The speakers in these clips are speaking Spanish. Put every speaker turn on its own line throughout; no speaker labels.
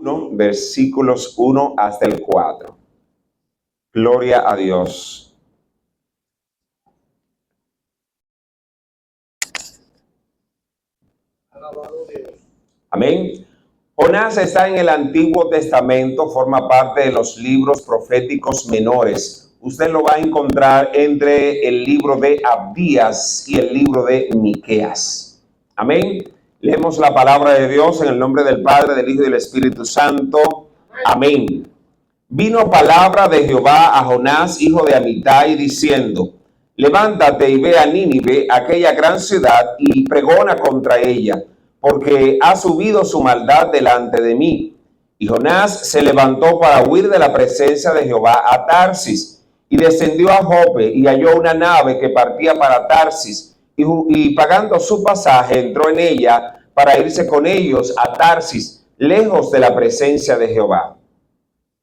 1, versículos 1 hasta el 4. Gloria a Dios. Amén. Jonás está en el Antiguo Testamento, forma parte de los libros proféticos menores. Usted lo va a encontrar entre el libro de Abdías y el libro de Miqueas. Amén. Leemos la palabra de Dios en el nombre del Padre, del Hijo y del Espíritu Santo. Amén. Vino palabra de Jehová a Jonás, hijo de Amitai, diciendo: levántate y ve a Nínive, aquella gran ciudad, y pregona contra ella, porque ha subido su maldad delante de mí. Y Jonás se levantó para huir de la presencia de Jehová a Tarsis, y descendió a Jope, y halló una nave que partía para Tarsis, y pagando su pasaje entró en ella para irse con ellos a Tarsis, lejos de la presencia de Jehová.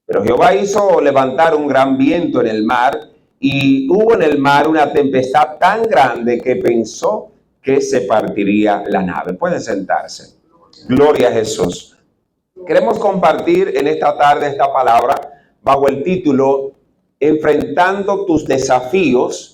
Pero Jehová hizo levantar un gran viento en el mar, y hubo en el mar una tempestad tan grande que pensó que se partiría la nave. Pueden sentarse. Gloria a Jesús. Queremos compartir en esta tarde esta palabra bajo el título Enfrentando tus desafíos.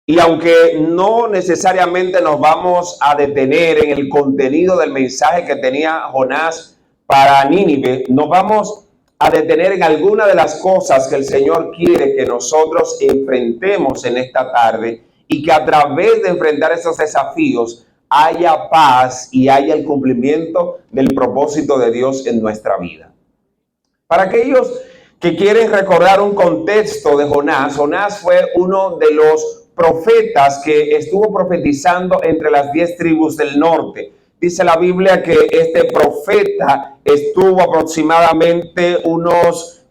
Y aunque no necesariamente nos vamos a detener en el contenido del mensaje que tenía Jonás para Nínive, nos vamos a detener en alguna de las cosas que el Señor quiere que nosotros enfrentemos en esta tarde, y que a través de enfrentar esos desafíos haya paz y haya el cumplimiento del propósito de Dios en nuestra vida. Para aquellos que quieren recordar un contexto de Jonás, Jonás fue uno de los profetas que estuvo profetizando entre las 10 tribus del norte. Dice la Biblia que este profeta estuvo aproximadamente unos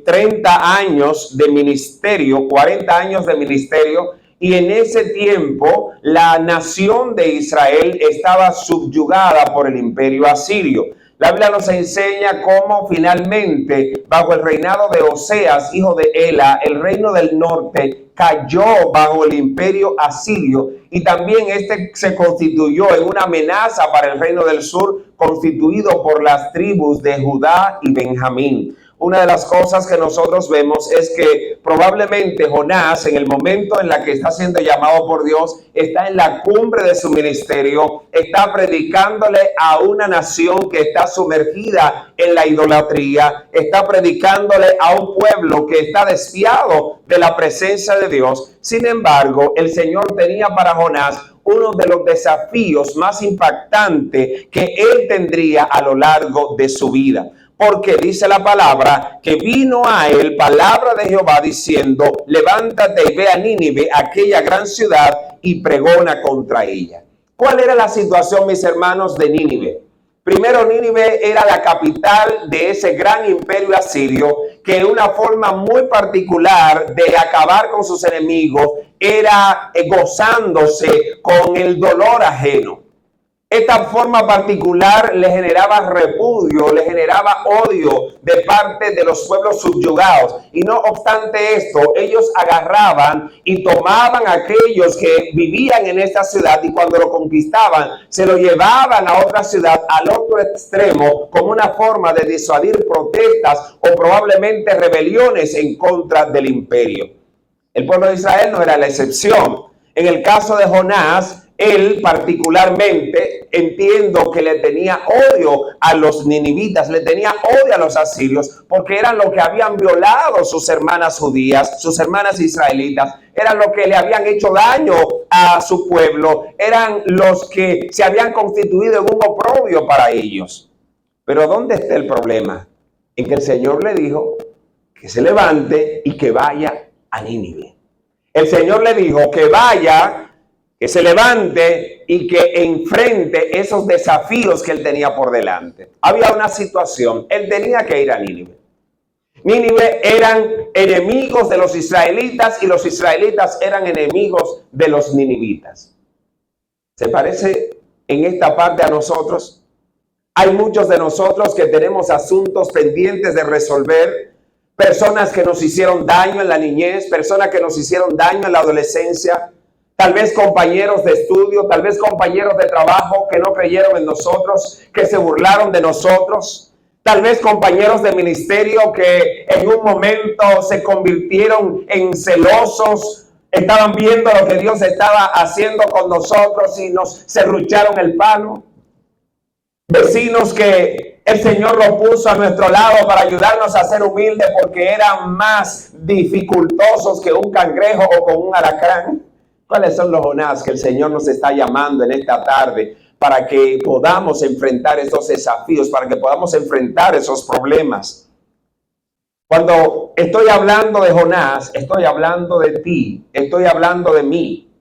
30 años de ministerio, 40 años de ministerio, y en ese tiempo la nación de Israel estaba subyugada por el imperio asirio. La Biblia nos enseña cómo finalmente, bajo el reinado de Oseas, hijo de Ela, el reino del norte cayó bajo el imperio asirio, y también este se constituyó en una amenaza para el reino del sur, constituido por las tribus de Judá y Benjamín. Una de las cosas que nosotros vemos es que probablemente Jonás, en el momento en la que está siendo llamado por Dios, está en la cumbre de su ministerio, está predicándole a una nación que está sumergida en la idolatría, está predicándole a un pueblo que está desviado de la presencia de Dios. Sin embargo, el Señor tenía para Jonás uno de los desafíos más impactantes que él tendría a lo largo de su vida. Porque dice la palabra que vino a él palabra de Jehová diciendo: levántate y ve a Nínive, aquella gran ciudad, y pregona contra ella. ¿Cuál era la situación, mis hermanos, de Nínive? Primero, Nínive era la capital de ese gran imperio asirio, que en una forma muy particular de acabar con sus enemigos era gozándose con el dolor ajeno. Esta forma particular le generaba repudio, le generaba odio de parte de los pueblos subyugados. Y no obstante esto, ellos agarraban y tomaban a aquellos que vivían en esta ciudad, y cuando lo conquistaban, se lo llevaban a otra ciudad, al otro extremo, como una forma de disuadir protestas o probablemente rebeliones en contra del imperio. El pueblo de Israel no era la excepción. En el caso de Jonás, él particularmente, entiendo que le tenía odio a los ninivitas, le tenía odio a los asirios, porque eran los que habían violado sus hermanas judías, sus hermanas israelitas, eran los que le habían hecho daño a su pueblo, eran los que se habían constituido en un oprobio para ellos. Pero ¿dónde está el problema? En que el Señor le dijo que se levante y que vaya a Nínive. El Señor le dijo que vaya, que se levante y que enfrente esos desafíos que él tenía por delante. Había una situación, él tenía que ir a Nínive. Nínive eran enemigos de los israelitas y los israelitas eran enemigos de los ninivitas. ¿Se parece en esta parte a nosotros? Hay muchos de nosotros que tenemos asuntos pendientes de resolver, personas que nos hicieron daño en la niñez, personas que nos hicieron daño en la adolescencia, tal vez compañeros de estudio, tal vez compañeros de trabajo que no creyeron en nosotros, que se burlaron de nosotros. Tal vez compañeros de ministerio que en un momento se convirtieron en celosos, estaban viendo lo que Dios estaba haciendo con nosotros y nos serrucharon el palo. Vecinos que el Señor los puso a nuestro lado para ayudarnos a ser humildes porque eran más dificultosos que un cangrejo o con un alacrán. ¿Cuáles son los Jonás que el Señor nos está llamando en esta tarde para que podamos enfrentar esos desafíos, para que podamos enfrentar esos problemas? Cuando estoy hablando de Jonás, estoy hablando de ti, estoy hablando de mí.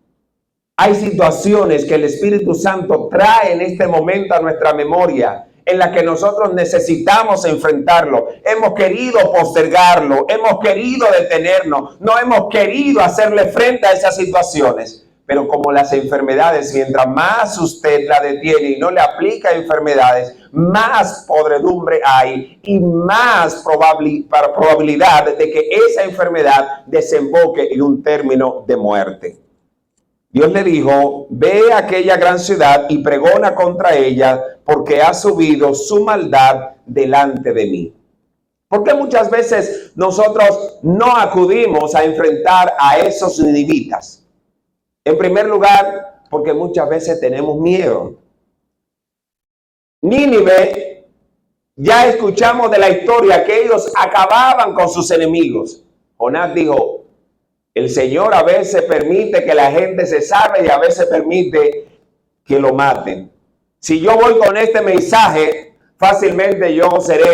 Hay situaciones que el Espíritu Santo trae en este momento a nuestra memoria, en la que nosotros necesitamos enfrentarlo. Hemos querido postergarlo, hemos querido detenernos, no hemos querido hacerle frente a esas situaciones. Pero como las enfermedades, mientras más usted la detiene y no le aplica enfermedades, más podredumbre hay y más probabilidad de que esa enfermedad desemboque en un término de muerte. Dios le dijo, ve a aquella gran ciudad y pregona contra ella, porque ha subido su maldad delante de mí. ¿Por qué muchas veces nosotros no acudimos a enfrentar a esos ninivitas? En primer lugar, porque muchas veces tenemos miedo. Nínive, ya escuchamos de la historia que ellos acababan con sus enemigos. Jonás dijo, el Señor a veces permite que la gente se salve y a veces permite que lo maten. Si yo voy con este mensaje, fácilmente yo seré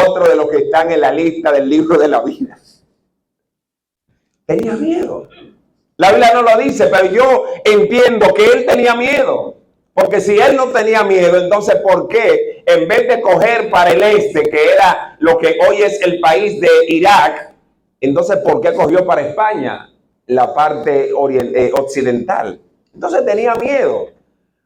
otro de los que están en la lista del libro de la vida. Tenía miedo. La Biblia no lo dice, pero yo entiendo que él tenía miedo. Porque si él no tenía miedo, entonces ¿por qué en vez de coger para el este, que era lo que hoy es el país de Irak, entonces ¿por qué cogió para España, la parte occidental? Entonces tenía miedo.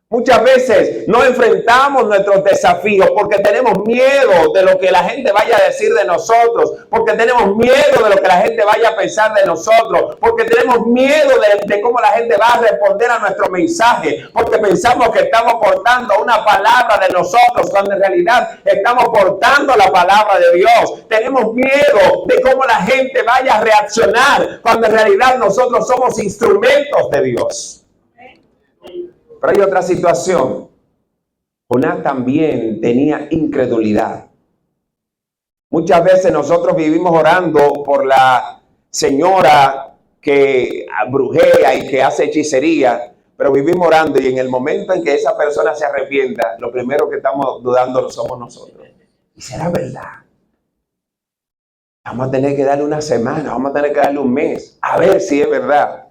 Muchas veces no enfrentamos nuestros desafíos porque tenemos miedo de lo que la gente vaya a decir de nosotros, porque tenemos miedo de lo que la gente vaya a pensar de nosotros, porque tenemos miedo de cómo la gente va a responder a nuestro mensaje, porque pensamos que estamos portando una palabra de nosotros, cuando en realidad estamos portando la palabra de Dios. Tenemos miedo de cómo la gente vaya a reaccionar, cuando en realidad nosotros somos instrumentos de Dios. Pero hay otra situación. Jonás también tenía incredulidad. Muchas veces nosotros vivimos orando por la señora que brujea y que hace hechicería, pero vivimos orando y en el momento en que esa persona se arrepienta, lo primero que estamos dudando somos nosotros. ¿Y será verdad? Vamos a tener que darle una semana, vamos a tener que darle un mes, a ver si es verdad.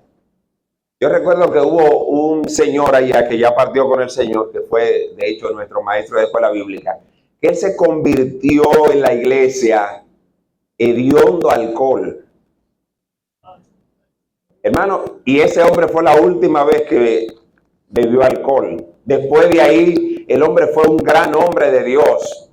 Yo recuerdo que hubo un señor allá que ya partió con el Señor, que fue de hecho nuestro maestro de escuela bíblica, que él se convirtió en la iglesia hediondo alcohol. Hermano, y ese hombre fue la última vez que bebió alcohol. Después de ahí, el hombre fue un gran hombre de Dios.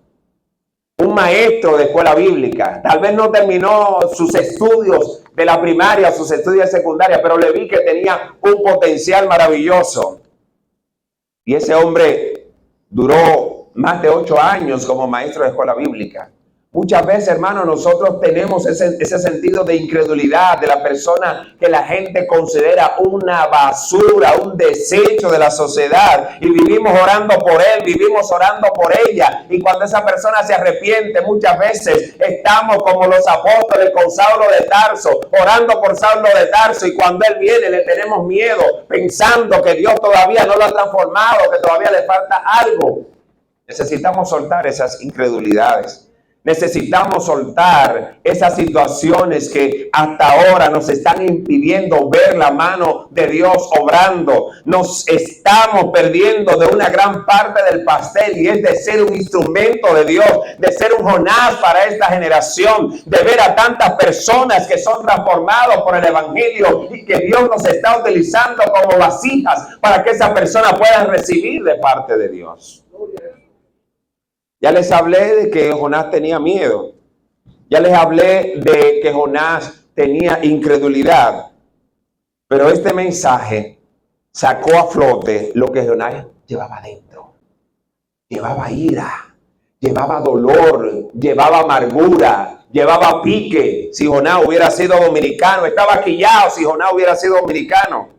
Un maestro de escuela bíblica. Tal vez no terminó sus estudios de la primaria, sus estudios de secundaria, pero le vi que tenía un potencial maravilloso. Y ese hombre duró más de 8 años como maestro de escuela bíblica. Muchas veces, hermanos, nosotros tenemos ese sentido de incredulidad de la persona que la gente considera una basura, un desecho de la sociedad. Y vivimos orando por él, vivimos orando por ella. Y cuando esa persona se arrepiente, muchas veces estamos como los apóstoles con Saulo de Tarso, orando por Saulo de Tarso. Y cuando él viene, le tenemos miedo, pensando que Dios todavía no lo ha transformado, que todavía le falta algo. Necesitamos soltar esas incredulidades. Necesitamos soltar esas situaciones que hasta ahora nos están impidiendo ver la mano de Dios obrando. Nos estamos perdiendo de una gran parte del pastel y es de ser un instrumento de Dios, de ser un Jonás para esta generación, de ver a tantas personas que son transformados por el Evangelio y que Dios nos está utilizando como vasijas para que esa persona pueda recibir de parte de Dios. Ya les hablé de que Jonás tenía miedo. Ya les hablé de que Jonás tenía incredulidad. Pero este mensaje sacó a flote lo que Jonás llevaba dentro. Llevaba ira, llevaba dolor, llevaba amargura, llevaba pique. Si Jonás hubiera sido dominicano, estaba quillado si Jonás hubiera sido dominicano.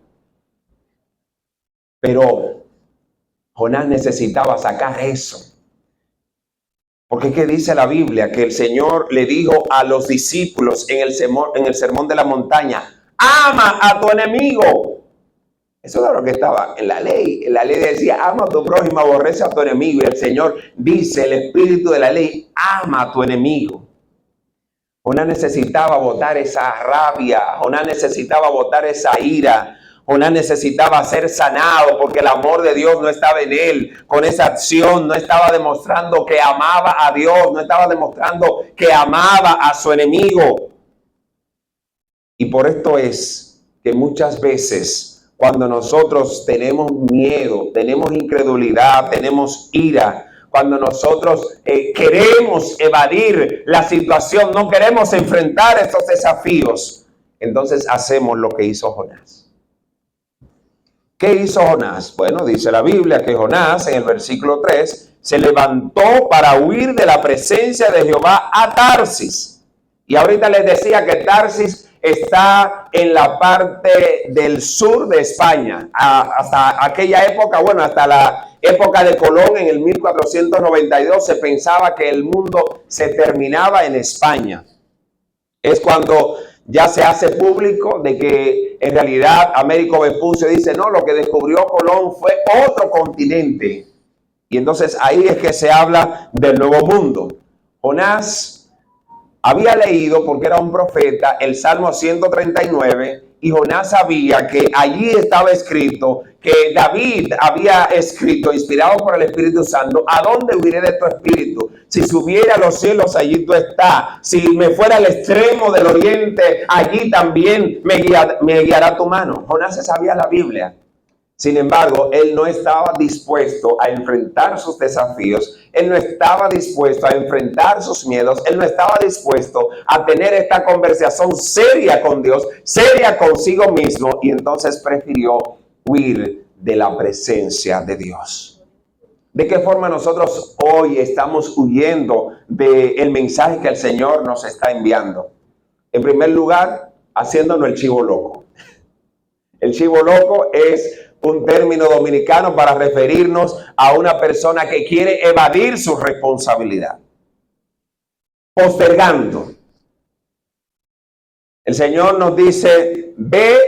Pero Jonás necesitaba sacar eso. Porque ¿qué dice la Biblia? Que el Señor le dijo a los discípulos en el sermón de la montaña: ama a tu enemigo. Eso era lo que estaba en la ley. En la ley decía: ama a tu prójimo, aborrece a tu enemigo. Y el Señor dice, el espíritu de la ley: ama a tu enemigo. Jonás necesitaba botar esa rabia. Jonás necesitaba botar esa ira. Jonás necesitaba ser sanado porque el amor de Dios no estaba en él. Con esa acción no estaba demostrando que amaba a Dios, no estaba demostrando que amaba a su enemigo. Y por esto es que muchas veces cuando nosotros tenemos miedo, tenemos incredulidad, tenemos ira, cuando nosotros queremos evadir la situación, no queremos enfrentar estos desafíos, entonces hacemos lo que hizo Jonás. ¿Qué hizo Jonás? Bueno, dice la Biblia que Jonás, en el versículo 3, se levantó para huir de la presencia de Jehová a Tarsis. Y ahorita les decía que Tarsis está en la parte del sur de España. Hasta aquella época, bueno, hasta la época de Colón en el 1492, se pensaba que el mundo se terminaba en España. Es cuando ya se hace público de que en realidad Américo Vespucio dice: no, lo que descubrió Colón fue otro continente. Y entonces ahí es que se habla del nuevo mundo. Jonás había leído, porque era un profeta, el Salmo 139, y Jonás sabía que allí estaba escrito que David había escrito, inspirado por el Espíritu Santo: ¿a dónde huiré de tu espíritu? Si subiera a los cielos, allí tú estás. Si me fuera al extremo del oriente, allí también me guiará tu mano. Jonás se sabía la Biblia. Sin embargo, él no estaba dispuesto a enfrentar sus desafíos, él no estaba dispuesto a enfrentar sus miedos, él no estaba dispuesto a tener esta conversación seria con Dios, seria consigo mismo, y entonces prefirió huir de la presencia de Dios. ¿De qué forma nosotros hoy estamos huyendo del mensaje que el Señor nos está enviando? En primer lugar, haciéndonos el chivo loco. El chivo loco es un término dominicano para referirnos a una persona que quiere evadir su responsabilidad, postergando. El Señor nos dice: ve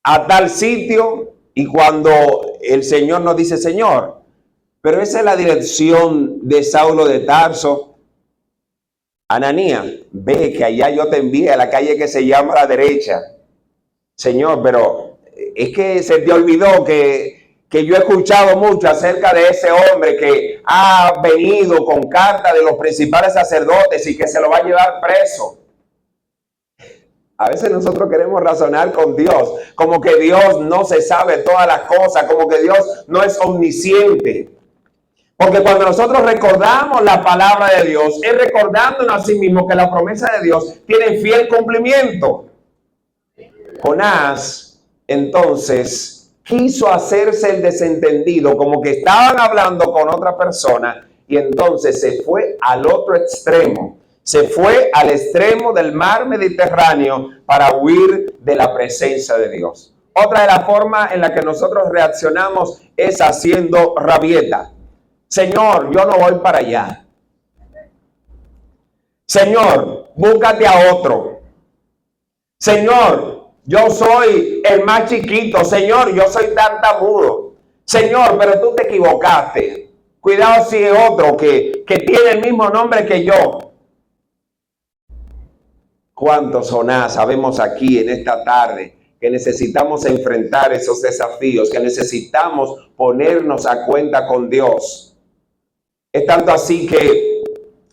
a tal sitio, y cuando el Señor nos dice: Señor, pero esa es la dirección de Saulo de Tarso, Ananías, ve que allá yo te envié a la calle que se llama a la derecha. Señor, pero es que se te olvidó que yo he escuchado mucho acerca de ese hombre que ha venido con carta de los principales sacerdotes y que se lo va a llevar preso. A veces nosotros queremos razonar con Dios, como que Dios no se sabe todas las cosas, como que Dios no es omnisciente. Porque cuando nosotros recordamos la palabra de Dios, es recordándonos a sí mismo que la promesa de Dios tiene fiel cumplimiento. Jonás entonces quiso hacerse el desentendido, como que estaban hablando con otra persona, y entonces se fue al otro extremo, se fue al extremo del mar Mediterráneo para huir de la presencia de Dios. Otra de las formas en la que nosotros reaccionamos es haciendo rabieta. Señor, yo no voy para allá. Señor, búscate a otro. Señor, yo soy el más chiquito. Señor, yo soy tartamudo. Señor, pero tú te equivocaste. Cuidado si es otro que tiene el mismo nombre que yo. ¿Cuántos Jonás sabemos aquí en esta tarde que necesitamos enfrentar esos desafíos, que necesitamos ponernos a cuenta con Dios? Es tanto así que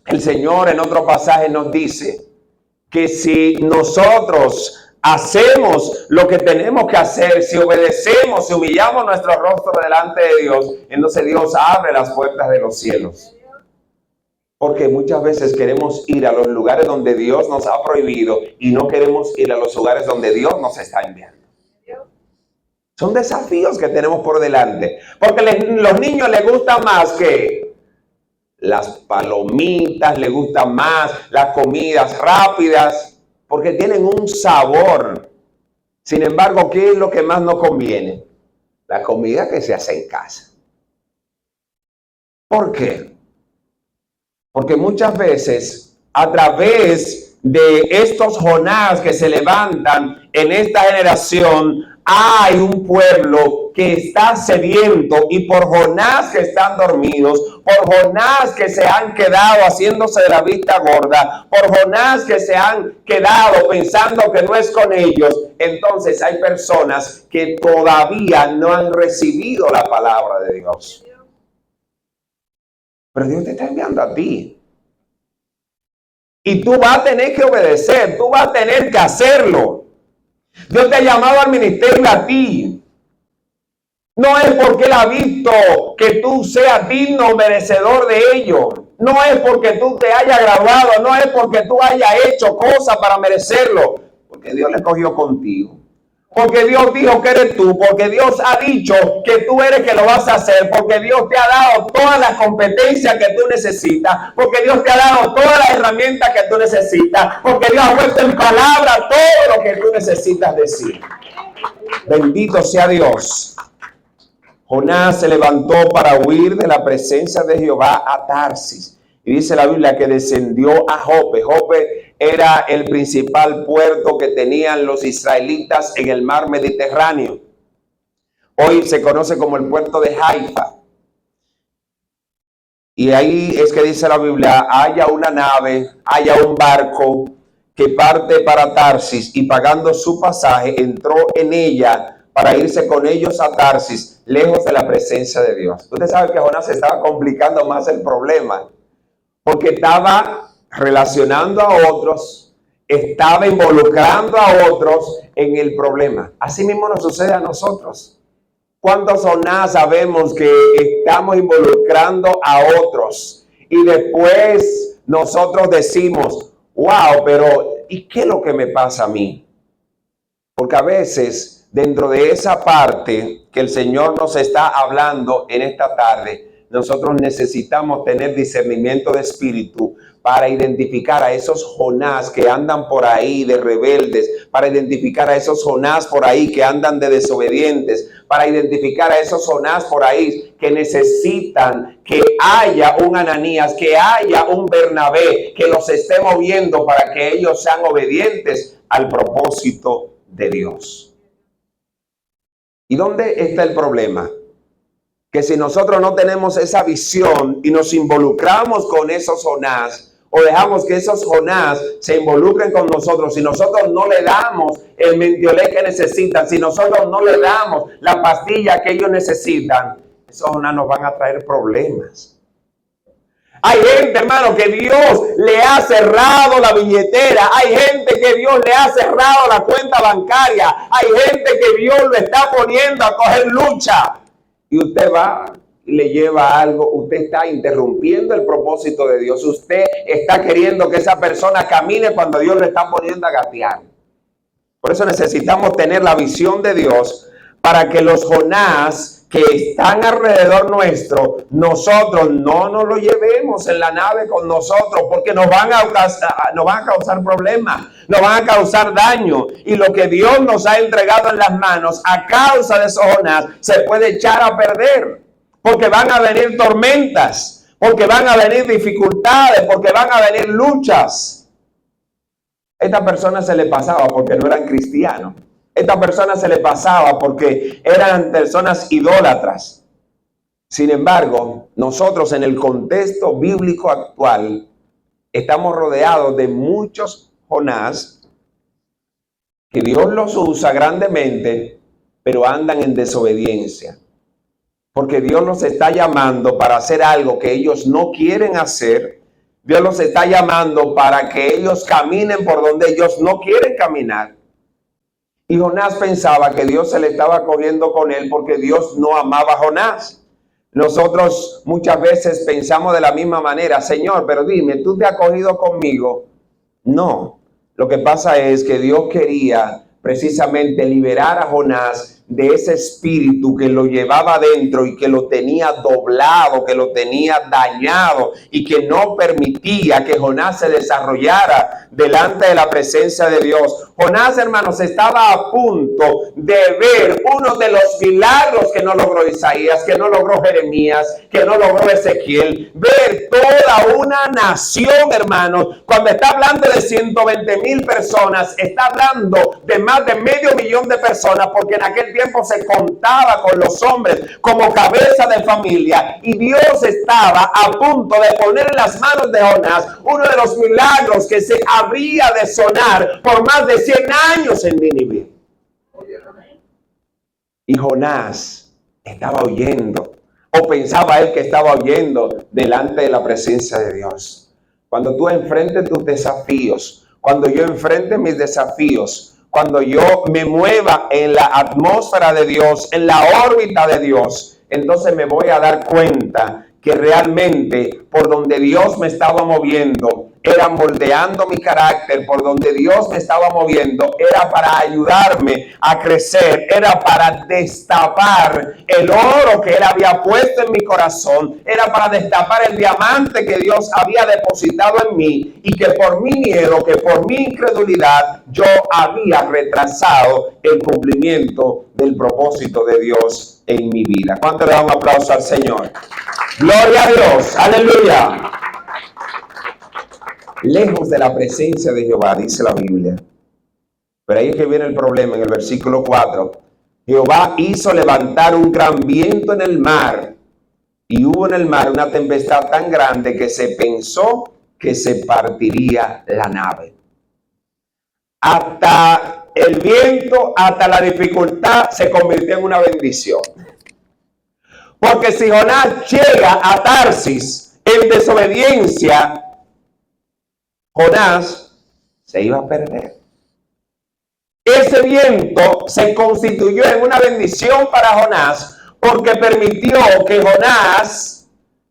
el Señor en otro pasaje nos dice que si nosotros hacemos lo que tenemos que hacer, si obedecemos, si humillamos nuestro rostro delante de Dios, entonces Dios abre las puertas de los cielos. Porque muchas veces queremos ir a los lugares donde Dios nos ha prohibido y no queremos ir a los lugares donde Dios nos está enviando. Son desafíos que tenemos por delante. Porque los niños les gusta más que las palomitas, le gustan más las comidas rápidas, porque tienen un sabor. Sin embargo, ¿qué es lo que más nos conviene? La comida que se hace en casa. ¿Por qué? Porque muchas veces, a través de estos Jonás que se levantan en esta generación, hay un pueblo que está sediento, y por Jonás que están dormidos, por Jonás que se han quedado haciéndose de la vista gorda, por Jonás que se han quedado pensando que no es con ellos, entonces hay personas que todavía no han recibido la palabra de Dios. Pero Dios te está enviando a ti. Y tú vas a tener que obedecer, tú vas a tener que hacerlo. Dios te ha llamado al ministerio a ti. No es porque Él ha visto que tú seas digno o merecedor de ello. No es porque tú te hayas graduado, no es porque tú hayas hecho cosas para merecerlo. Porque Dios le cogió contigo. Porque Dios dijo que eres tú, porque Dios ha dicho que tú eres que lo vas a hacer, porque Dios te ha dado todas las competencias que tú necesitas, porque Dios te ha dado todas las herramientas que tú necesitas, porque Dios ha puesto en palabra todo lo que tú necesitas decir. Bendito sea Dios. Jonás se levantó para huir de la presencia de Jehová a Tarsis. Y dice la Biblia que descendió a Jope. Jope era el principal puerto que tenían los israelitas en el mar Mediterráneo. Hoy se conoce como el puerto de Haifa. Y ahí es que dice la Biblia, haya una nave, haya un barco que parte para Tarsis, y pagando su pasaje entró en ella para irse con ellos a Tarsis, lejos de la presencia de Dios. Usted sabe que Jonás estaba complicando más el problema, porque estaba relacionando a otros, estaba involucrando a otros en el problema. Así mismo nos sucede a nosotros. ¿Cuántos Jonás sabemos que estamos involucrando a otros? Y después nosotros decimos, wow, pero ¿y qué es lo que me pasa a mí? Porque a veces, dentro de esa parte que el Señor nos está hablando en esta tarde, nosotros necesitamos tener discernimiento de espíritu para identificar a esos Jonás que andan por ahí de rebeldes, para identificar a esos Jonás por ahí que andan de desobedientes, para identificar a esos Jonás por ahí que necesitan que haya un Ananías, que haya un Bernabé que los esté moviendo para que ellos sean obedientes al propósito de Dios. ¿Y dónde está el problema? Que si nosotros no tenemos esa visión y nos involucramos con esos Jonás, o dejamos que esos Jonás se involucren con nosotros, si nosotros no le damos el mentiolé que necesitan, si nosotros no le damos la pastilla que ellos necesitan, esos Jonás nos van a traer problemas. Hay gente, hermano, que Dios le ha cerrado la billetera. Hay gente que Dios le ha cerrado la cuenta bancaria. Hay gente que Dios lo está poniendo a coger lucha. Y usted va y le lleva algo, usted está interrumpiendo el propósito de Dios. Usted está queriendo que esa persona camine cuando Dios le está poniendo a gatear. Por eso necesitamos tener la visión de Dios para que los Jonás que están alrededor nuestro, nosotros no nos lo llevemos en la nave con nosotros, porque nos van a causar problemas, nos van a causar daño, y lo que Dios nos ha entregado en las manos a causa de esos Jonás se puede echar a perder, porque van a venir tormentas, porque van a venir dificultades, porque van a venir luchas. Esta persona se le pasaba porque no eran cristianos. Esta persona se le pasaba porque eran personas idólatras. Sin embargo, nosotros en el contexto bíblico actual estamos rodeados de muchos Jonás que Dios los usa grandemente, pero andan en desobediencia. Porque Dios los está llamando para hacer algo que ellos no quieren hacer. Dios los está llamando para que ellos caminen por donde ellos no quieren caminar. Y Jonás pensaba que Dios se le estaba cogiendo con él porque Dios no amaba a Jonás. Nosotros muchas veces pensamos de la misma manera, Señor, pero dime, ¿tú te has cogido conmigo? No, lo que pasa es que Dios quería precisamente liberar a Jonás de ese espíritu que lo llevaba adentro y que lo tenía doblado, que lo tenía dañado y que no permitía que Jonás se desarrollara delante de la presencia de Dios. Jonás, hermanos, estaba a punto de ver uno de los milagros que no logró Isaías, que no logró Jeremías, que no logró Ezequiel. Ver toda una nación, hermanos, cuando está hablando de 120,000 personas, está hablando de más de 500,000 de personas, porque en aquel tiempo se contaba con los hombres como cabeza de familia, y Dios estaba a punto de poner en las manos de Jonás uno de los milagros que se habría de sonar por más de 100 años en Nínive. Y Jonás estaba oyendo, o pensaba él que estaba oyendo delante de la presencia de Dios. Cuando tú enfrentes tus desafíos, cuando yo enfrente mis desafíos, cuando yo me mueva en la atmósfera de Dios, en la órbita de Dios, entonces me voy a dar cuenta que realmente por donde Dios me estaba moviendo era moldeando mi carácter, por donde Dios me estaba moviendo era para ayudarme a crecer, era para destapar el oro que Él había puesto en mi corazón, era para destapar el diamante que Dios había depositado en mí, y que por mi miedo, que por mi incredulidad, yo había retrasado el cumplimiento del propósito de Dios en mi vida. ¿Cuánto le damos un aplauso al Señor? Gloria a Dios, aleluya. Lejos de la presencia de Jehová, dice la Biblia. Pero ahí es que viene el problema en el versículo 4. Jehová hizo levantar un gran viento en el mar, y hubo en el mar una tempestad tan grande que se pensó que se partiría la nave. Hasta el viento, hasta la dificultad se convirtió en una bendición. Porque si Jonás llega a Tarsis en desobediencia, Jonás se iba a perder. Ese viento se constituyó en una bendición para Jonás, porque permitió que Jonás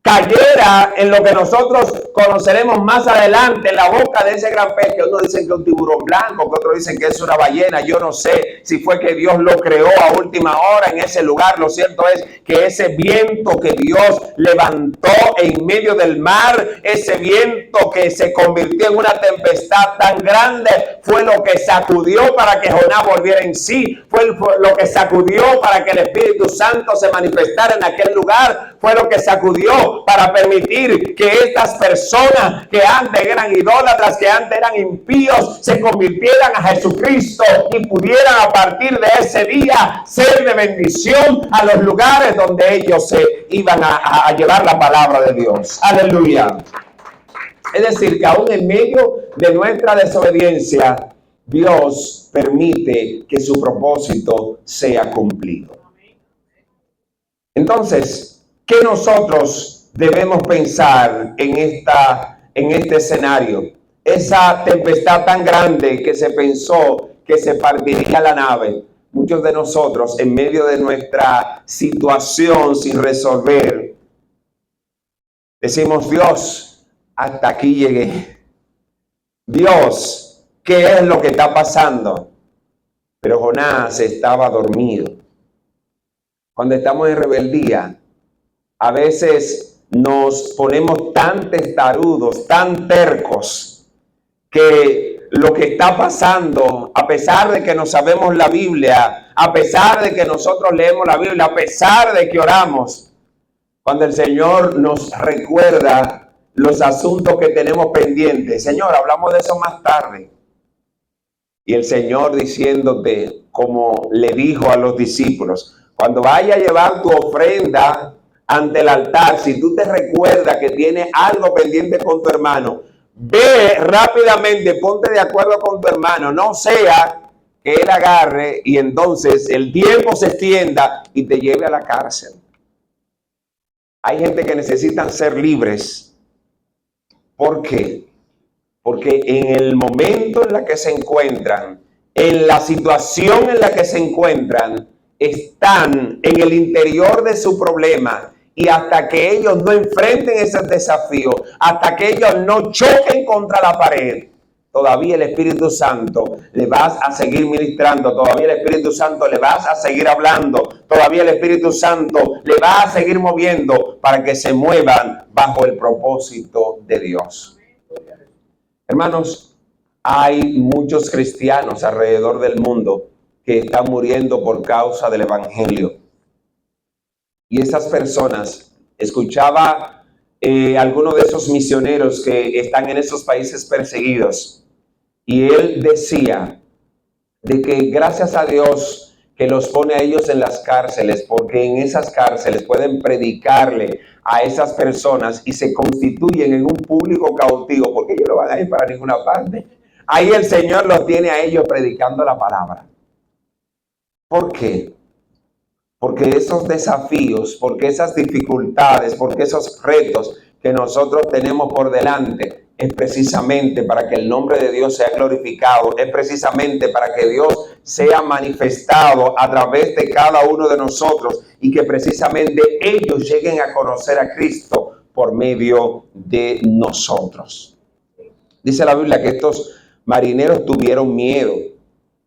cayera en lo que nosotros conoceremos más adelante, en la boca de ese gran pez, que unos dicen que es un tiburón blanco, que otros dicen que es una ballena. Yo no sé si fue que Dios lo creó a última hora en ese lugar. Lo cierto es que ese viento que Dios levantó en medio del mar, ese viento que se convirtió en una tempestad tan grande, fue lo que sacudió para que Jonás volviera en sí, fue lo que sacudió para que el Espíritu Santo se manifestara en aquel lugar, fue lo que sacudió para permitir que estas personas que antes eran idólatras, que antes eran impíos, se convirtieran a Jesucristo y pudieran a partir de ese día ser de bendición a los lugares donde ellos se iban a llevar la palabra de Dios. Aleluya. Es decir, que aún en medio de nuestra desobediencia, Dios permite que su propósito sea cumplido. Entonces, ¿qué nosotros debemos pensar en este escenario? Esa tempestad tan grande que se pensó que se partiría la nave. Muchos de nosotros, en medio de nuestra situación sin resolver, decimos: Dios, hasta aquí llegué. Dios, ¿qué es lo que está pasando? Pero Jonás estaba dormido. Cuando estamos en rebeldía, a veces nos ponemos tan testarudos, tan tercos, que lo que está pasando, a pesar de que no sabemos la Biblia, a pesar de que nosotros leemos la Biblia, a pesar de que oramos, cuando el Señor nos recuerda los asuntos que tenemos pendientes: Señor, hablamos de eso más tarde. Y el Señor diciéndote, como le dijo a los discípulos: cuando vaya a llevar tu ofrenda ante el altar, si tú te recuerdas que tienes algo pendiente con tu hermano, ve rápidamente, ponte de acuerdo con tu hermano, no sea que él agarre y entonces el tiempo se extienda y te lleve a la cárcel. Hay gente que necesitan ser libres. ¿Por qué? Porque en el momento en la que se encuentran, en la situación en la que se encuentran, están en el interior de su problema, y hasta que ellos no enfrenten ese desafío, hasta que ellos no choquen contra la pared, todavía el Espíritu Santo le vas a seguir ministrando, todavía el Espíritu Santo le vas a seguir hablando, todavía el Espíritu Santo le va a seguir moviendo para que se muevan bajo el propósito de Dios. Hermanos, hay muchos cristianos alrededor del mundo que están muriendo por causa del Evangelio. Y esas personas, escuchaba algunos de esos misioneros que están en esos países perseguidos, y él decía de que gracias a Dios que los pone a ellos en las cárceles, porque en esas cárceles pueden predicarle a esas personas y se constituyen en un público cautivo, porque ellos no van a ir para ninguna parte. Ahí el Señor los tiene a ellos predicando la palabra. ¿Por qué? Porque esos desafíos, porque esas dificultades, porque esos retos que nosotros tenemos por delante es precisamente para que el nombre de Dios sea glorificado, es precisamente para que Dios sea manifestado a través de cada uno de nosotros y que precisamente ellos lleguen a conocer a Cristo por medio de nosotros. Dice la Biblia que estos marineros tuvieron miedo.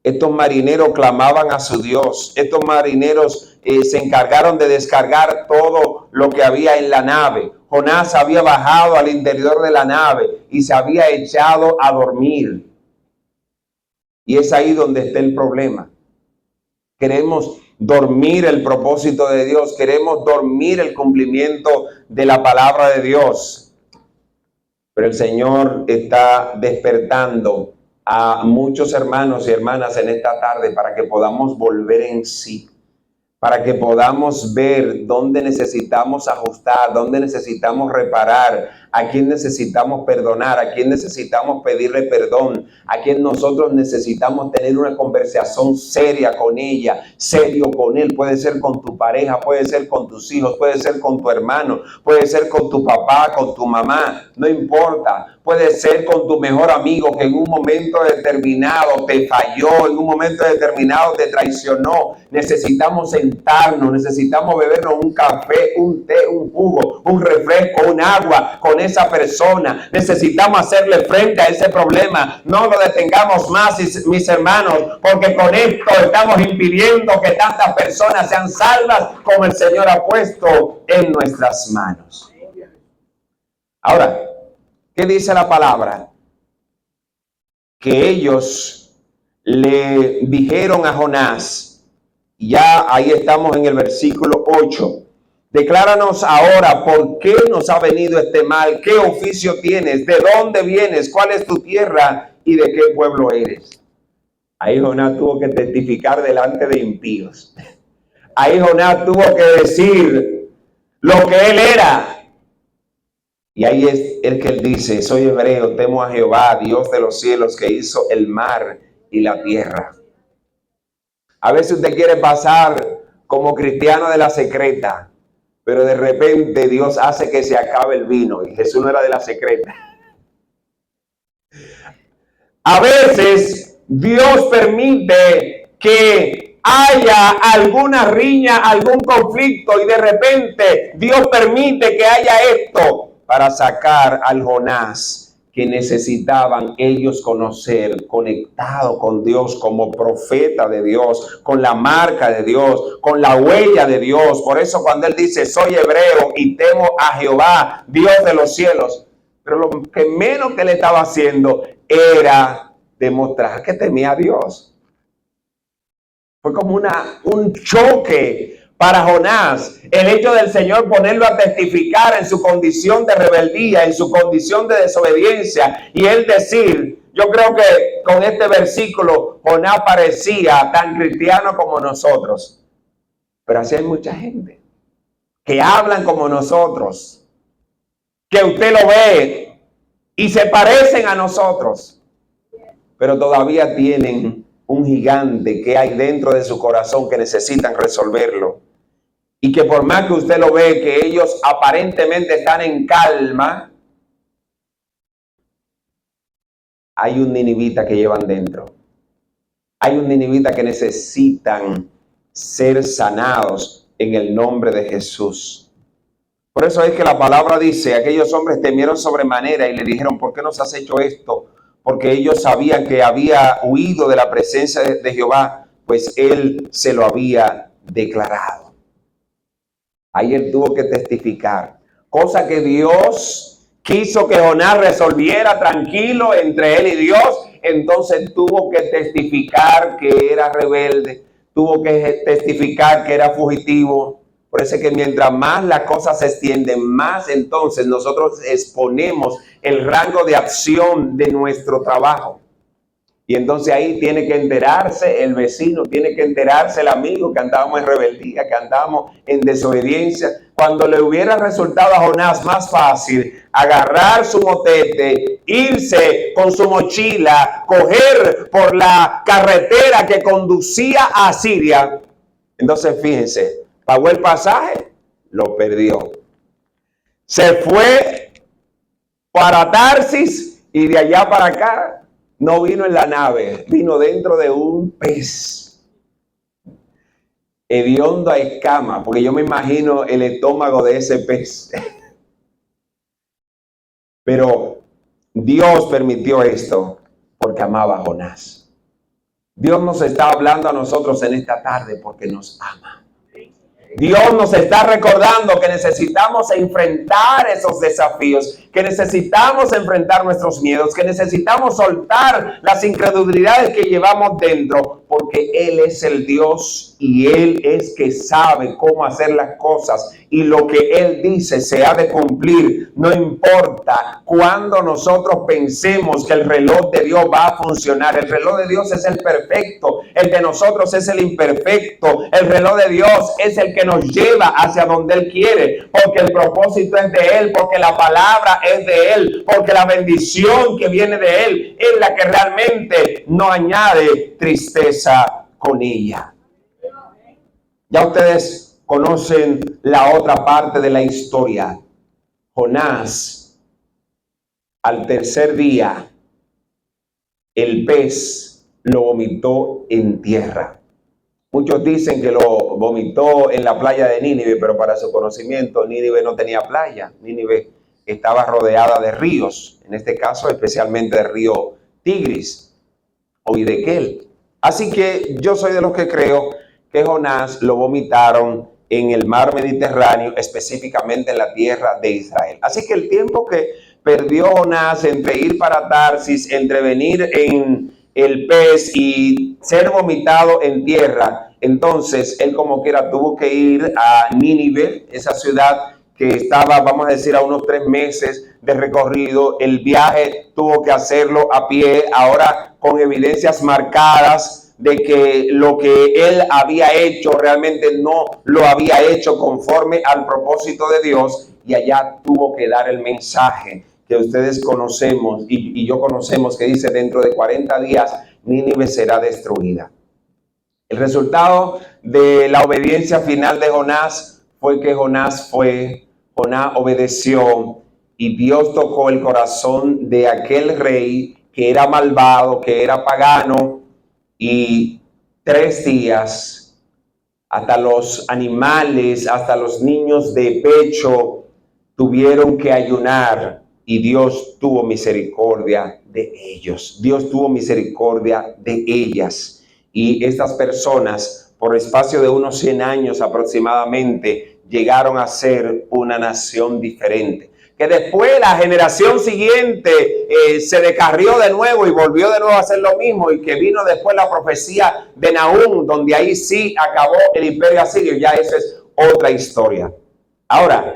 Estos marineros clamaban a su Dios. Estos marineros se encargaron de descargar todo lo que había en la nave. Jonás había bajado al interior de la nave y se había echado a dormir. Y es ahí donde está el problema. Queremos dormir el propósito de Dios. Queremos dormir el cumplimiento de la palabra de Dios. Pero el Señor está despertando a muchos hermanos y hermanas en esta tarde para que podamos volver en sí, para que podamos ver dónde necesitamos ajustar, dónde necesitamos reparar, a quién necesitamos perdonar, a quién necesitamos pedirle perdón, a quién nosotros necesitamos tener una conversación seria con ella, serio con él. Puede ser con tu pareja, puede ser con tus hijos, puede ser con tu hermano, puede ser con tu papá, con tu mamá, no importa. Puede ser con tu mejor amigo que en un momento determinado te falló, en un momento determinado te traicionó. Necesitamos sentarnos, necesitamos bebernos un café, un té, un jugo, un refresco, un agua con esa persona. Necesitamos hacerle frente a ese problema. No lo detengamos más, mis hermanos, porque con esto estamos impidiendo que tantas personas sean salvas como el Señor ha puesto en nuestras manos. Ahora, ¿qué dice la palabra? Que ellos le dijeron a Jonás, ya ahí estamos en el versículo 8, decláranos ahora por qué nos ha venido este mal, qué oficio tienes, de dónde vienes, cuál es tu tierra y de qué pueblo eres. Ahí Jonás tuvo que testificar delante de impíos. Ahí Jonás tuvo que decir lo que él era. Y ahí es el que él dice, soy hebreo, temo a Jehová, Dios de los cielos, que hizo el mar y la tierra. A veces usted quiere pasar como cristiano de la secreta, pero de repente Dios hace que se acabe el vino, y Jesús no era de la secreta. A veces Dios permite que haya alguna riña, algún conflicto, y de repente Dios permite que haya esto para sacar al Jonás que necesitaban ellos conocer, conectado con Dios como profeta de Dios, con la marca de Dios, con la huella de Dios. Por eso cuando él dice, soy hebreo y temo a Jehová, Dios de los cielos, pero lo que menos que le estaba haciendo era demostrar que temía a Dios. Fue como un choque para Jonás, el hecho del Señor ponerlo a testificar en su condición de rebeldía, en su condición de desobediencia, y él decir, yo creo que con este versículo Jonás parecía tan cristiano como nosotros, pero así hay mucha gente que hablan como nosotros, que usted lo ve y se parecen a nosotros, pero todavía tienen un gigante que hay dentro de su corazón que necesitan resolverlo. Y que por más que usted lo ve, que ellos aparentemente están en calma, hay un ninivita que llevan dentro. Hay un ninivita que necesitan ser sanados en el nombre de Jesús. Por eso es que la palabra dice, aquellos hombres temieron sobremanera y le dijeron, ¿por qué nos has hecho esto? porque ellos sabían que había huido de la presencia de Jehová, pues él se lo había declarado. Ahí él tuvo que testificar, cosa que Dios quiso que Jonás resolviera tranquilo entre él y Dios. Entonces tuvo que testificar que era rebelde, tuvo que testificar que era fugitivo. Por eso es que mientras más las cosas se extienden, más entonces nosotros exponemos el rango de acción de nuestro trabajo. Y entonces ahí tiene que enterarse el vecino, tiene que enterarse el amigo que andábamos en rebeldía, que andábamos en desobediencia. Cuando le hubiera resultado a Jonás más fácil agarrar su motete, irse con su mochila, coger por la carretera que conducía a Siria. Entonces fíjense, pagó el pasaje, lo perdió. Se fue para Tarsis y de allá para acá. No vino en la nave, vino dentro de un pez. Hediondo a escama, porque yo me imagino el estómago de ese pez. Pero Dios permitió esto porque amaba a Jonás. Dios nos está hablando a nosotros en esta tarde porque nos ama. Dios nos está recordando que necesitamos enfrentar esos desafíos, que necesitamos enfrentar nuestros miedos, que necesitamos soltar las incredulidades que llevamos dentro, porque Él es el Dios y Él es que sabe cómo hacer las cosas, y lo que Él dice se ha de cumplir. No importa cuando nosotros pensemos que el reloj de Dios va a funcionar. El reloj de Dios es el perfecto, el de nosotros es el imperfecto. El reloj de Dios es el que nos lleva hacia donde Él quiere, porque el propósito es de Él, porque la palabra es de Él, porque la bendición que viene de Él es la que realmente no añade tristeza con ella. Ya ustedes conocen la otra parte de la historia. Jonás, al tercer día, el pez lo vomitó en tierra. Muchos dicen que lo vomitó en la playa de Nínive, pero para su conocimiento, Nínive no tenía playa. Nínive estaba rodeada de ríos, en este caso especialmente del río Tigris o Hiddekel. Así que yo soy de los que creo que Jonás lo vomitaron en el mar Mediterráneo, específicamente en la tierra de Israel. Así que el tiempo que perdió Jonás entre ir para Tarsis, entre venir en el pez y ser vomitado en tierra, entonces él como quiera tuvo que ir a Nínive, esa ciudad que estaba, vamos a decir, a unos 3 meses de recorrido. El viaje tuvo que hacerlo a pie, ahora con evidencias marcadas de que lo que él había hecho realmente no lo había hecho conforme al propósito de Dios, y allá tuvo que dar el mensaje que ustedes conocemos y yo conocemos, que dice: dentro de 40 días Nínive será destruida. El resultado de la obediencia final de Jonás fue que Jonás obedeció, y Dios tocó el corazón de aquel rey que era malvado, que era pagano, y 3 días hasta los animales, hasta los niños de pecho tuvieron que ayunar, y Dios tuvo misericordia de ellos. Dios tuvo misericordia de ellas. Y estas personas, por espacio de unos 100 años aproximadamente, llegaron a ser una nación diferente. Que después la generación siguiente se descarrió de nuevo y volvió de nuevo a hacer lo mismo, y que vino después la profecía de Nahum, donde ahí sí acabó el imperio asirio. Ya esa es otra historia. Ahora,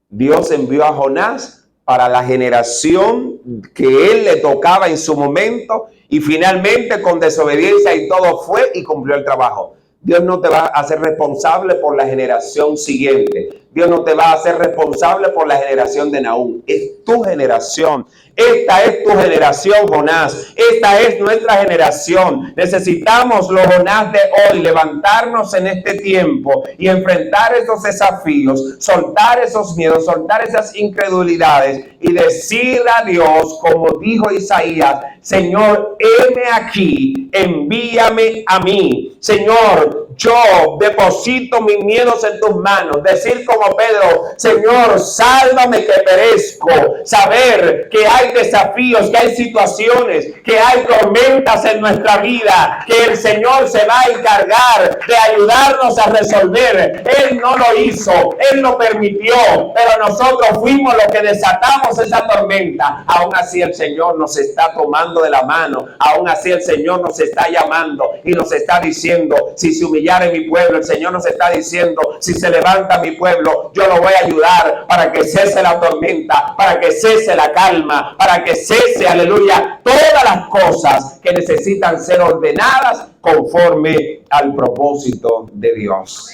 Dios envió a Jonás para la generación que él le tocaba en su momento, y finalmente con desobediencia y todo fue y cumplió el trabajo. Dios no te va a hacer responsable por la generación siguiente. Dios no te va a hacer responsable por la generación de Nahum. Es tu generación. Esta es tu generación, Jonás. Esta es nuestra generación. Necesitamos los Jonás de hoy levantarnos en este tiempo y enfrentar estos desafíos, soltar esos miedos, soltar esas incredulidades y decirle a Dios, como dijo Isaías: Señor, heme aquí, envíame a mí. Señor, yo deposito mis miedos en tus manos. Decir como Pedro, Señor, sálvame que perezco. Saber que hay desafíos, que hay situaciones, que hay tormentas en nuestra vida, que el Señor se va a encargar de ayudarnos a resolver. Él no lo hizo, Él lo permitió, pero nosotros fuimos los que desatamos esa tormenta. Aún así el Señor nos está tomando de la mano, aún así el Señor nos está llamando y nos está diciendo, si se humillare mi pueblo, el Señor nos está diciendo, si se levanta mi pueblo, yo lo voy a ayudar para que cese la tormenta, para que cese la calma, para que cese, aleluya, todas las cosas que necesitan ser ordenadas conforme al propósito de Dios.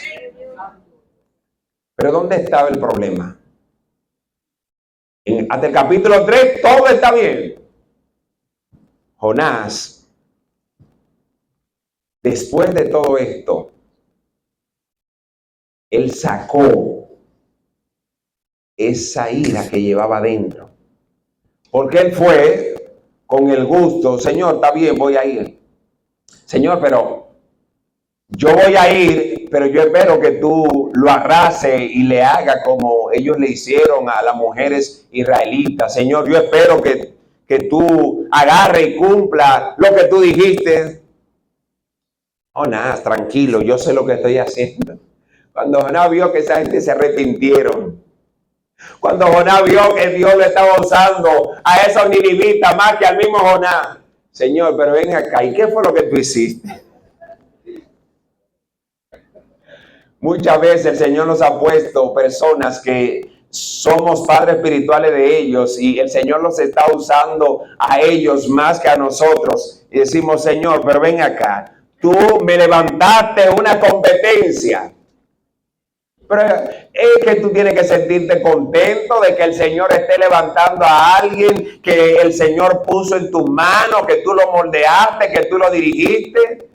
Pero ¿dónde estaba el problema? Hasta el capítulo 3 todo está bien. Jonás, después de todo esto, él sacó esa ira que llevaba dentro. Porque él fue con el gusto, Señor, está bien, voy a ir. Señor, pero yo voy a ir, pero yo espero que tú lo arrases y le hagas como ellos le hicieron a las mujeres israelitas. Señor, yo espero que tú agarre y cumpla lo que tú dijiste. Oh, nada, tranquilo, yo sé lo que estoy haciendo. Cuando Jonás vio que esa gente se arrepintieron, cuando Jonás vio que Dios le estaba usando a esos ninivitas más que al mismo Jonás, Señor, pero ven acá, ¿y qué fue lo que tú hiciste? Muchas veces el Señor nos ha puesto personas que somos padres espirituales de ellos y el Señor los está usando a ellos más que a nosotros. Y decimos, Señor, pero ven acá, tú me levantaste una competencia. Pero es que tú tienes que sentirte contento de que el Señor esté levantando a alguien que el Señor puso en tus manos, que tú lo moldeaste, que tú lo dirigiste.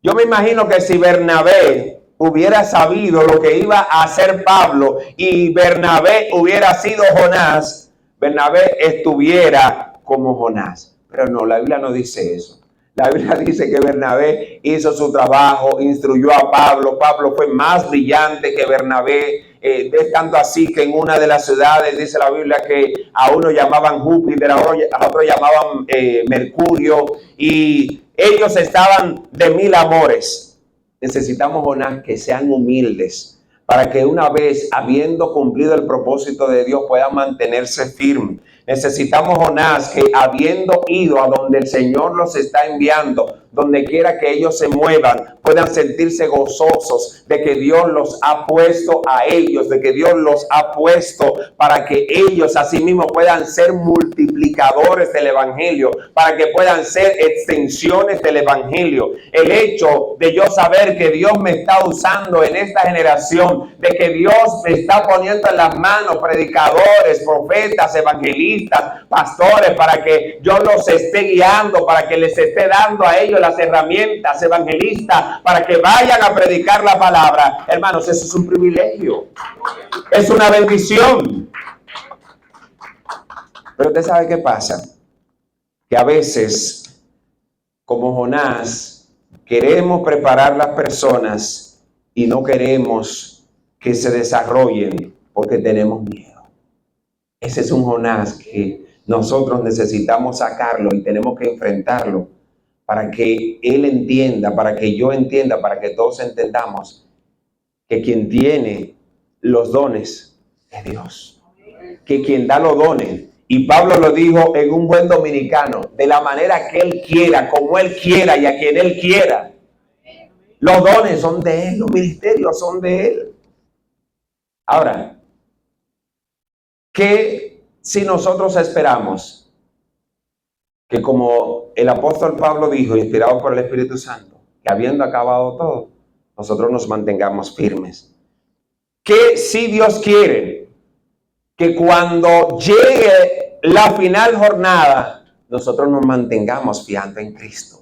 Yo me imagino que si Bernabé hubiera sabido lo que iba a hacer Pablo y Bernabé hubiera sido Jonás, Bernabé estuviera como Jonás. Pero no, la Biblia no dice eso. La Biblia dice que Bernabé hizo su trabajo, instruyó a Pablo. Pablo fue más brillante que Bernabé. Es tanto así que en una de las ciudades dice la Biblia que a uno llamaban Júpiter, a otro llamaban Mercurio. Y ellos estaban de mil amores. Necesitamos, Jonás, que sean humildes para que una vez habiendo cumplido el propósito de Dios puedan mantenerse firmes. Necesitamos, Jonás, que habiendo ido a donde el Señor los está enviando, donde quiera que ellos se muevan, puedan sentirse gozosos de que Dios los ha puesto a ellos, de que Dios los ha puesto para que ellos asimismo puedan ser multiplicadores del Evangelio, para que puedan ser extensiones del Evangelio. El hecho de yo saber que Dios me está usando en esta generación, de que Dios me está poniendo en las manos predicadores, profetas, evangelistas, pastores, para que yo los esté guiando, para que les esté dando a ellos las herramientas, evangelistas, para que vayan a predicar la palabra. Hermanos, eso es un privilegio, es una bendición. Pero usted sabe qué pasa, que a veces, como Jonás, queremos preparar las personas y no queremos que se desarrollen porque tenemos miedo. Ese es un Jonás que nosotros necesitamos sacarlo y tenemos que enfrentarlo para que él entienda, para que yo entienda, para que todos entendamos que quien tiene los dones es Dios, que quien da los dones, y Pablo lo dijo en un buen dominicano, de la manera que él quiera, como él quiera y a quien él quiera. Los dones son de él, los ministerios son de él. Ahora, que si nosotros esperamos que, como el apóstol Pablo dijo, inspirado por el Espíritu Santo, que habiendo acabado todo, nosotros nos mantengamos firmes? Que si Dios quiere que cuando llegue la final jornada, nosotros nos mantengamos fiando en Cristo.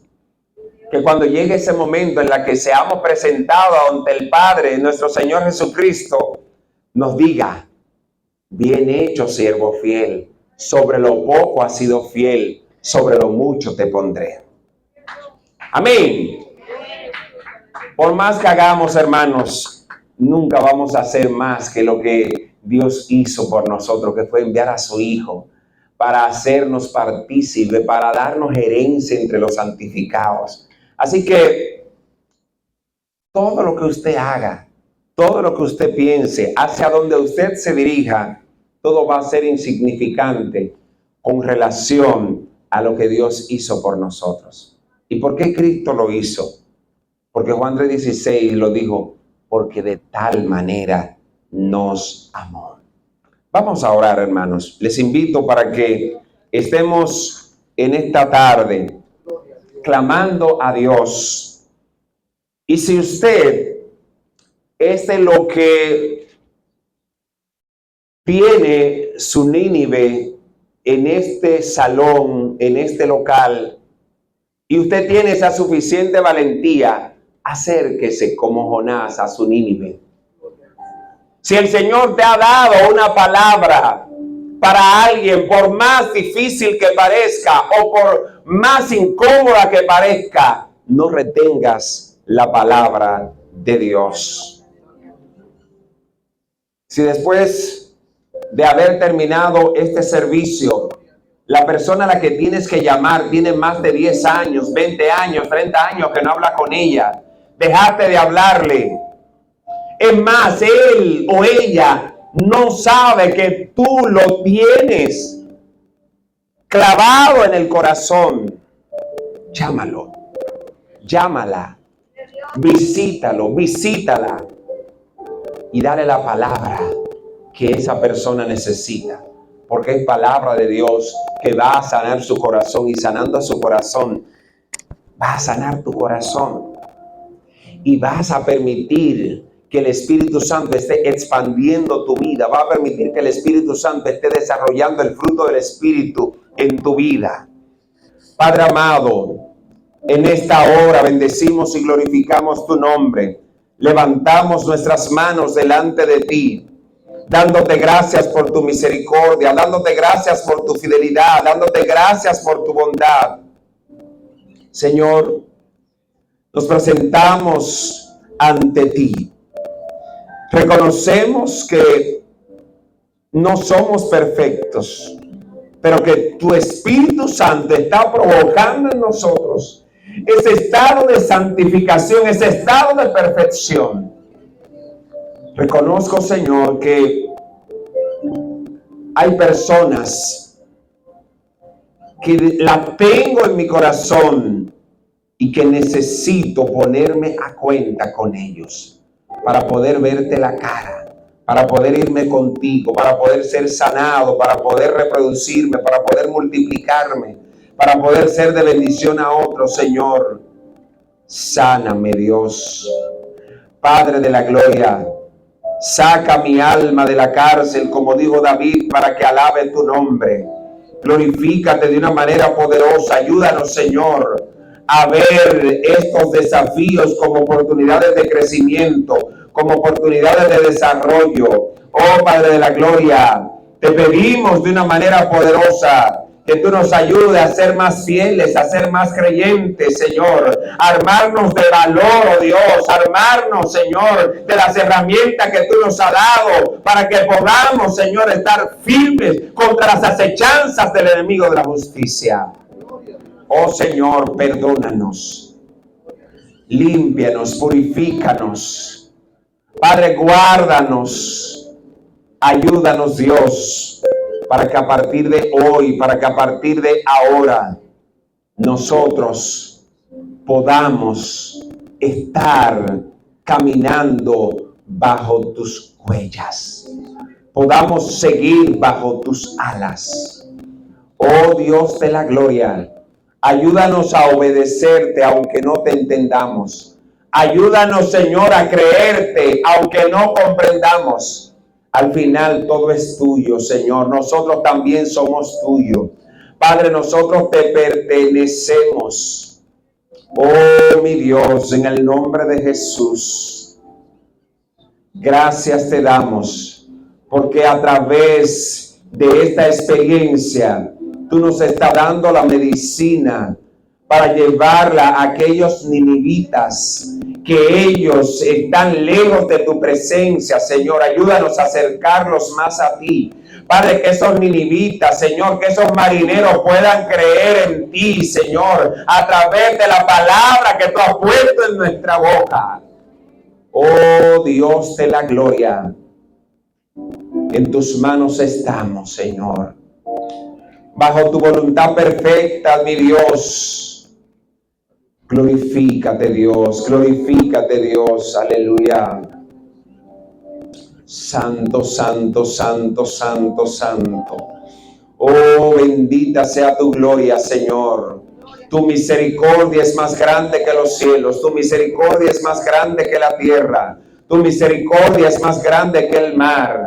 Que cuando llegue ese momento en la que seamos presentados ante el Padre, nuestro Señor Jesucristo, nos diga: bien hecho, siervo fiel, sobre lo poco has sido fiel, sobre lo mucho te pondré. Amén. Por más que hagamos, hermanos, nunca vamos a hacer más que lo que Dios hizo por nosotros, que fue enviar a su Hijo para hacernos partícipe, para darnos herencia entre los santificados. Así que todo lo que usted haga, todo lo que usted piense, hacia donde usted se dirija, todo va a ser insignificante con relación a lo que Dios hizo por nosotros. ¿Y por qué Cristo lo hizo? Porque Juan 3:16 lo dijo, porque de tal manera nos amó. Vamos a orar, hermanos. Les invito para que estemos en esta tarde clamando a Dios. Y si usted es de lo que tiene su Nínive en este salón, en este local, y usted tiene esa suficiente valentía, acérquese como Jonás a su Nínive. Si el Señor te ha dado una palabra para alguien, por más difícil que parezca o por más incómoda que parezca, no retengas la palabra de Dios. Si después de haber terminado este servicio, la persona a la que tienes que llamar tiene más de 10 años, 20 años, 30 años que no habla con ella, dejaste de hablarle. Es más, él o ella no sabe que tú lo tienes clavado en el corazón. Llámalo, llámala, visítala y dale la palabra que esa persona necesita. Porque es palabra de Dios que va a sanar su corazón, y sanando su corazón, va a sanar tu corazón. Y vas a permitir que el Espíritu Santo esté expandiendo tu vida. Va a permitir que el Espíritu Santo esté desarrollando el fruto del Espíritu en tu vida. Padre amado, en esta hora bendecimos y glorificamos tu nombre. Levantamos nuestras manos delante de ti, dándote gracias por tu misericordia, dándote gracias por tu fidelidad, dándote gracias por tu bondad. Señor, nos presentamos ante ti. Reconocemos que no somos perfectos, pero que tu Espíritu Santo está provocando en nosotros ese estado de santificación, ese estado de perfección. Reconozco, Señor, que hay personas que la tengo en mi corazón y que necesito ponerme a cuenta con ellos para poder verte la cara, para poder irme contigo, para poder ser sanado, para poder reproducirme, para poder multiplicarme, para poder ser de bendición a otros. Señor, sáname, Dios. Padre de la gloria, saca mi alma de la cárcel, como dijo David, para que alabe tu nombre. Glorifícate de una manera poderosa. Ayúdanos, Señor, a ver estos desafíos como oportunidades de crecimiento, como oportunidades de desarrollo. Oh Padre de la gloria, te pedimos de una manera poderosa que tú nos ayudes a ser más fieles, a ser más creyentes, Señor. Armarnos de valor, oh Dios. Armarnos, Señor, de las herramientas que tú nos has dado para que podamos, Señor, estar firmes contra las acechanzas del enemigo de la justicia. Oh Señor, perdónanos. Límpianos, purifícanos. Padre, guárdanos. Ayúdanos, Dios, para que a partir de hoy, para que a partir de ahora, nosotros podamos estar caminando bajo tus huellas, podamos seguir bajo tus alas. Oh Dios de la gloria, ayúdanos a obedecerte aunque no te entendamos. Ayúdanos, Señor, a creerte aunque no comprendamos. Al final todo es tuyo, Señor. Nosotros también somos tuyos. Padre, nosotros te pertenecemos. Oh, mi Dios, en el nombre de Jesús, gracias te damos, porque a través de esta experiencia, tú nos estás dando la medicina para llevarla a aquellos ninivitas que ellos están lejos de tu presencia, Señor. Ayúdanos a acercarlos más a ti. Padre, que esos ninivitas, Señor, que esos marineros puedan creer en ti, Señor, a través de la palabra que tú has puesto en nuestra boca. Oh Dios de la gloria, en tus manos estamos, Señor. Bajo tu voluntad perfecta, mi Dios. Glorifícate, Dios. Glorifícate, Dios. Aleluya. Santo, santo, santo, santo, santo. Oh, bendita sea tu gloria, Señor. Tu misericordia es más grande que los cielos. Tu misericordia es más grande que la tierra. Tu misericordia es más grande que el mar.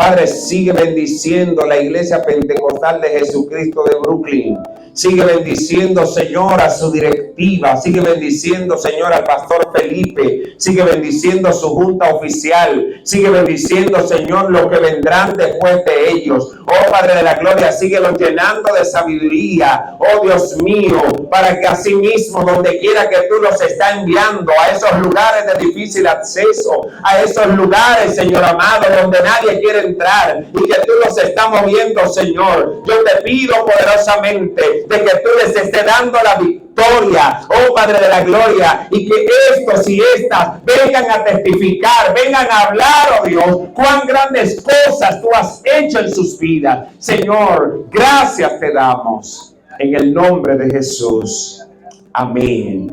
Padre, sigue bendiciendo la Iglesia Pentecostal de Jesucristo de Brooklyn. Sigue bendiciendo, Señor, a su directiva. Sigue bendiciendo, Señor, al pastor Felipe. Sigue bendiciendo su junta oficial. Sigue bendiciendo, Señor, lo que vendrán después de ellos. Oh, Padre de la gloria, síguelos llenando de sabiduría. Oh, Dios mío, para que así mismo, donde quiera que tú los estás enviando, a esos lugares de difícil acceso, a esos lugares, Señor amado, donde nadie quiere entrar y que tú los estás moviendo, Señor. Yo te pido poderosamente de que tú les estés dando la victoria, oh Padre de la gloria, y que estos y estas vengan a testificar, vengan a hablar, oh Dios, cuán grandes cosas tú has hecho en sus vidas. Señor, gracias te damos en el nombre de Jesús. Amén.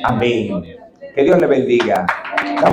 Amén. Que Dios le bendiga.